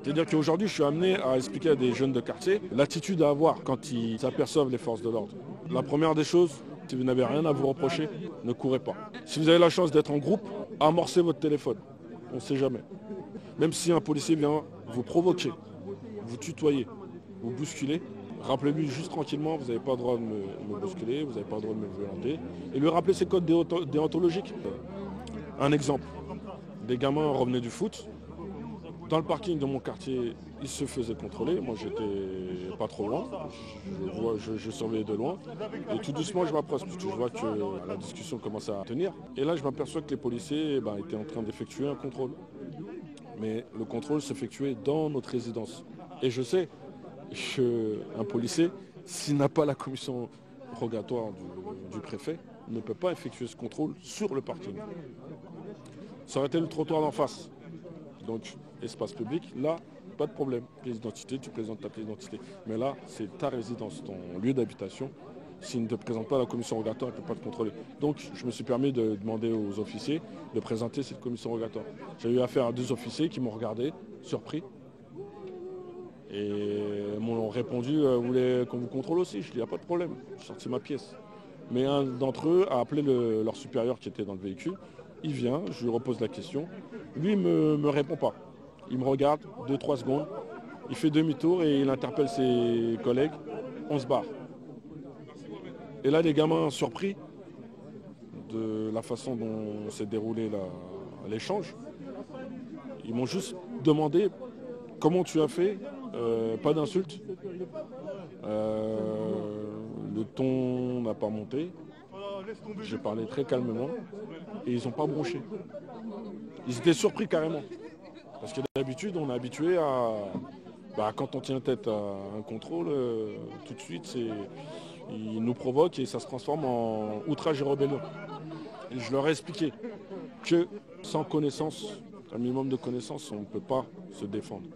C'est-à-dire qu'aujourd'hui, je suis amené à expliquer à des jeunes de quartier l'attitude à avoir quand ils s'aperçoivent les forces de l'ordre. La première des choses, si vous n'avez rien à vous reprocher, ne courez pas. Si vous avez la chance d'être en groupe, amorcez votre téléphone. On ne sait jamais. Même si un policier vient vous provoquer, vous tutoyer, vous bousculer, rappelez-lui juste tranquillement, vous n'avez pas le droit de me bousculer, vous n'avez pas le droit de me violenter. Et lui rappeler ses codes déontologiques. Un exemple, des gamins revenaient du foot. Dans le parking de mon quartier, ils se faisaient contrôler. Moi, j'étais pas trop loin. Je surveillais de loin. Et tout doucement, je m'approche parce que je vois que la discussion commence à tenir. Et là, je m'aperçois que les policiers étaient en train d'effectuer un contrôle. Mais le contrôle s'effectuait dans notre résidence. Et je sais qu'un policier, s'il n'a pas la commission rogatoire du préfet, ne peut pas effectuer ce contrôle sur le parking. Ça aurait été le trottoir d'en face. Donc, espace public, là, pas de problème. Pièce d'identité, tu présentes ta pièce d'identité. Mais là, c'est ta résidence, ton lieu d'habitation. S'il ne te présente pas la commission rogatoire, il ne peut pas te contrôler. Donc, je me suis permis de demander aux officiers de présenter cette commission rogatoire. J'ai eu affaire à 2 officiers qui m'ont regardé, surpris. Et m'ont répondu, vous voulez qu'on vous contrôle aussi? Je dis, il n'y a pas de problème. J'ai sorti ma pièce. Mais un d'entre eux a appelé leur supérieur qui était dans le véhicule. Il vient, je lui repose la question. Lui ne me répond pas. Il me regarde 2-3 secondes. Il fait demi-tour et il interpelle ses collègues. On se barre. Et là, les gamins surpris de la façon dont s'est déroulé l'échange, ils m'ont juste demandé comment tu as fait, pas d'insultes. Le ton n'a pas monté. J'ai parlé très calmement et ils n'ont pas bronché. Ils étaient surpris carrément. Parce que d'habitude, on est habitué à... quand on tient tête à un contrôle, tout de suite, ils nous provoquent et ça se transforme en outrage et rébellion. Et je leur ai expliqué que sans connaissance, un minimum de connaissances, on ne peut pas se défendre.